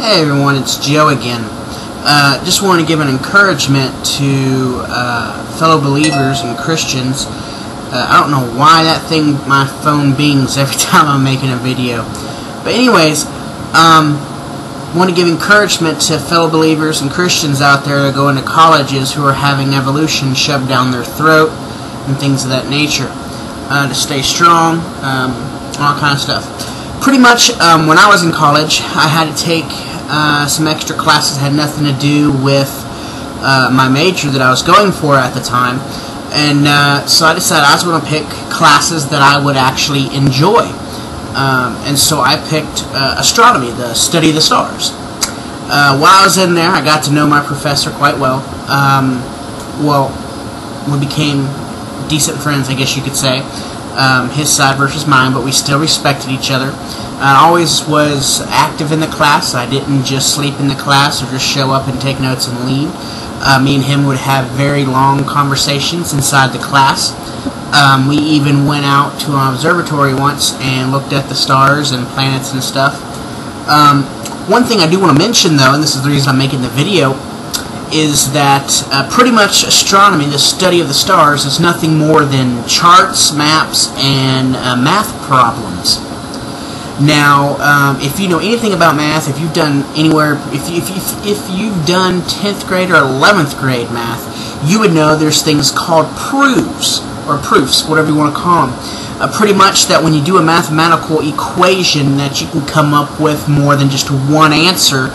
Hey everyone, it's Joe again. Just want to give an encouragement to fellow believers and Christians. I don't know why that thing, my phone bings every time I'm making a video. But anyways, want to give encouragement to fellow believers and Christians out there that are going to colleges who are having evolution shoved down their throat and things of that nature. To stay strong, all kind of stuff. Pretty much, when I was in college, I had to take some extra classes that had nothing to do with my major that I was going for at the time. And so I decided I was going to pick classes that I would actually enjoy. And so I picked astronomy, the study of the stars. While I was in there, I got to know my professor quite well. We became decent friends, I guess you could say. His side versus mine, but we still respected each other. I always was active in the class. I didn't just sleep in the class or just show up and take notes and leave. Me and him would have very long conversations inside the class. We even went out to an observatory once and looked at the stars and planets and stuff. One thing I do want to mention, though, and this is the reason I'm making the video, is that pretty much astronomy, the study of the stars, is nothing more than charts, maps, and math problems. Now, if you know anything about math, if you've done anywhere, if you've done 10th grade or 11th grade math, you would know there's things called proofs, or proofs, whatever you want to call them. Pretty much that when you do a mathematical equation, that you can come up with more than just one answer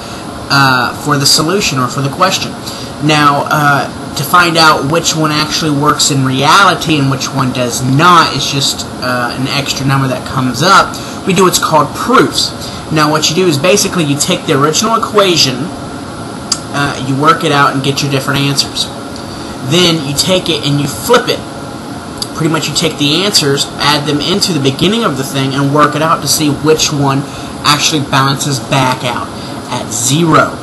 for the solution or for the question. Now, to find out which one actually works in reality and which one does not is just an extra number that comes up. We do what's called proofs. Now, what you do is basically you take the original equation, you work it out and get your different answers. Then you take it and you flip it. Pretty much you take the answers, add them into the beginning of the thing, and work it out to see which one actually balances back out at 0.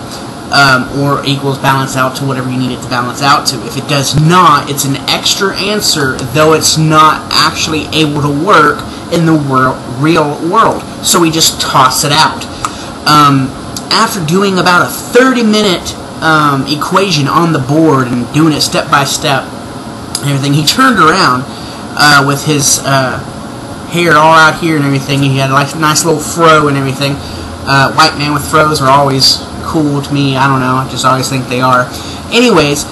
Or equals balance out to whatever you need it to balance out to. If it does not, it's an extra answer, though it's not actually able to work in the real world. So we just toss it out. After doing about a 30-minute equation on the board and doing it step by step and everything, he turned around with his hair all out here and everything. He had a nice little fro and everything. White men with fros are always cool to me. I don't know. I just always think they are. Anyways,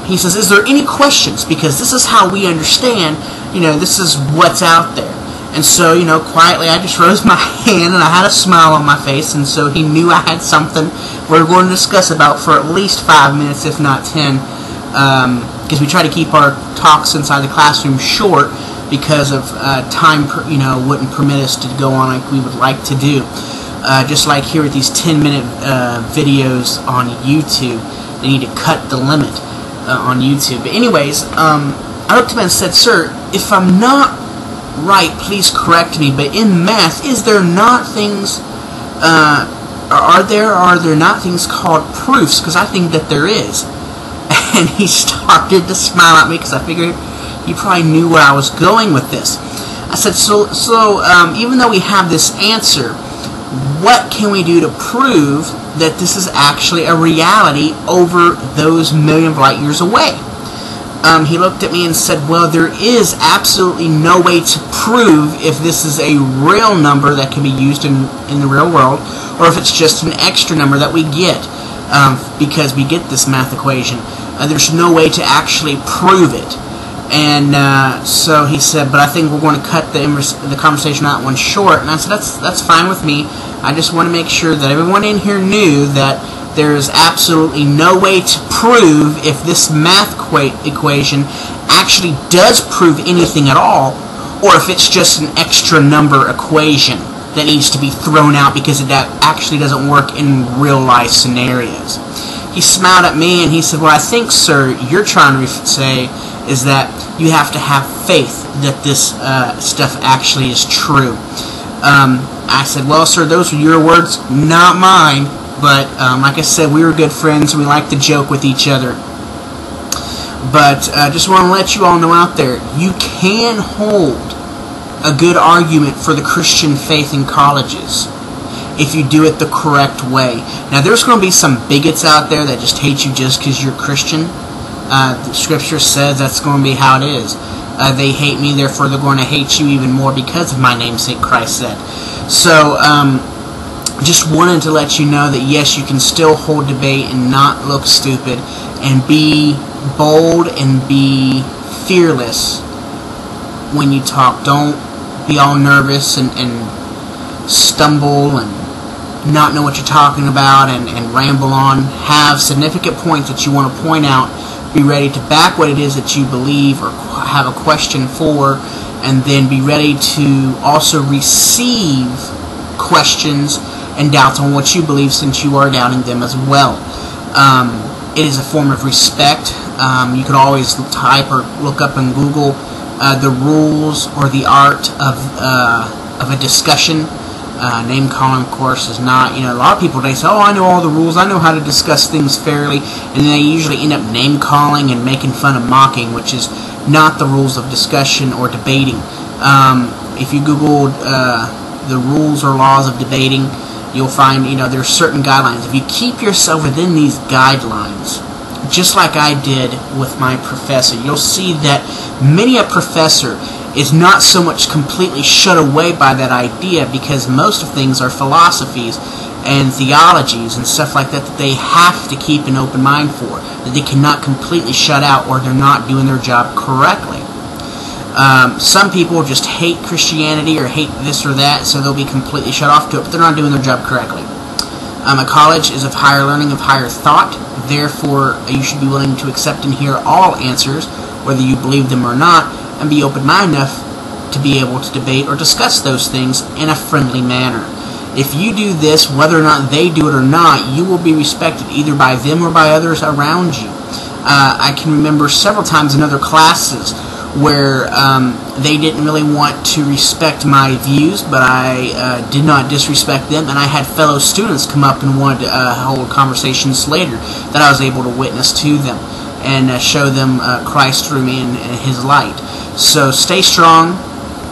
he says, "Is there any questions? Because this is how we understand. This is what's out there." And so, quietly, I just rose my hand and I had a smile on my face. And so he knew I had something we were going to discuss about for at least 5 minutes, if not 10, because we try to keep our talks inside the classroom short because of time, wouldn't permit us to go on like we would like to do. Just like here with these 10-minute videos on YouTube, they need to cut the limit on YouTube. But anyways, I looked at him and said, "Sir, if I'm not right, please correct me, but in math, is there not things, are there not things called proofs? Because I think that there is." And he started to smile at me because I figured he probably knew where I was going with this. I said, so even though we have this answer, what can we do to prove that this is actually a reality over those million of light years away? He looked at me and said, "Well, there is absolutely no way to prove if this is a real number that can be used in the real world, or if it's just an extra number that we get because we get this math equation. There's no way to actually prove it." And so he said, "But I think we're going to cut the conversation that one short." And I said, that's fine with me. I just want to make sure that everyone in here knew that there is absolutely no way to prove if this math equation actually does prove anything at all, or if it's just an extra number equation that needs to be thrown out because it actually doesn't work in real life scenarios. He smiled at me and he said, "Well, I think, sir, you're trying to say is that you have to have faith that this stuff actually is true." I said, "Well, sir, those were your words, not mine. But like I said, we were good friends and we like to joke with each other. But I just want to let you all know out there, you can hold a good argument for the Christian faith in colleges. if you do it the correct way. Now, there's going to be some bigots out there that just hate you just because you're Christian. The scripture says that's going to be how it is. They hate me, therefore they're going to hate you even more because of my namesake, Christ said. So, just wanted to let you know that yes, you can still hold debate and not look stupid, and be bold and be fearless when you talk. Don't be all nervous and stumble and not know what you're talking about and ramble on. Have significant points that you want to point out. Be ready to back what it is that you believe or have a question for, and then be ready to also receive questions and doubts on what you believe, since you are doubting them as well. It is a form of respect. You could always type or look up in Google the rules or the art of a discussion. Name calling, of course, is not, a lot of people, they say, oh, I know all the rules, I know how to discuss things fairly, and then they usually end up name calling and making fun of mocking, which is not the rules of discussion or debating. If you Googled the rules or laws of debating, you'll find, there's certain guidelines. If you keep yourself within these guidelines, just like I did with my professor, you'll see that many a professor is not so much completely shut away by that idea, because most of things are philosophies and theologies and stuff like that that they have to keep an open mind for, that they cannot completely shut out, or they're not doing their job correctly. Some people just hate Christianity or hate this or that, so they'll be completely shut off to it, but they're not doing their job correctly. A college is of higher learning, of higher thought. Therefore, you should be willing to accept and hear all answers, whether you believe them or not, and be open-minded enough to be able to debate or discuss those things in a friendly manner. If you do this, whether or not they do it or not, you will be respected either by them or by others around you. I can remember several times in other classes where they didn't really want to respect my views, but I did not disrespect them, and I had fellow students come up and wanted to hold conversations later that I was able to witness to them and show them Christ through me and His light. So stay strong,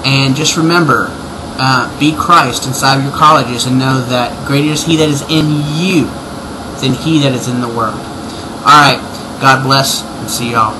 and just remember, be Christ inside of your colleges, and know that greater is He that is in you than he that is in the world. Alright, God bless, and see y'all.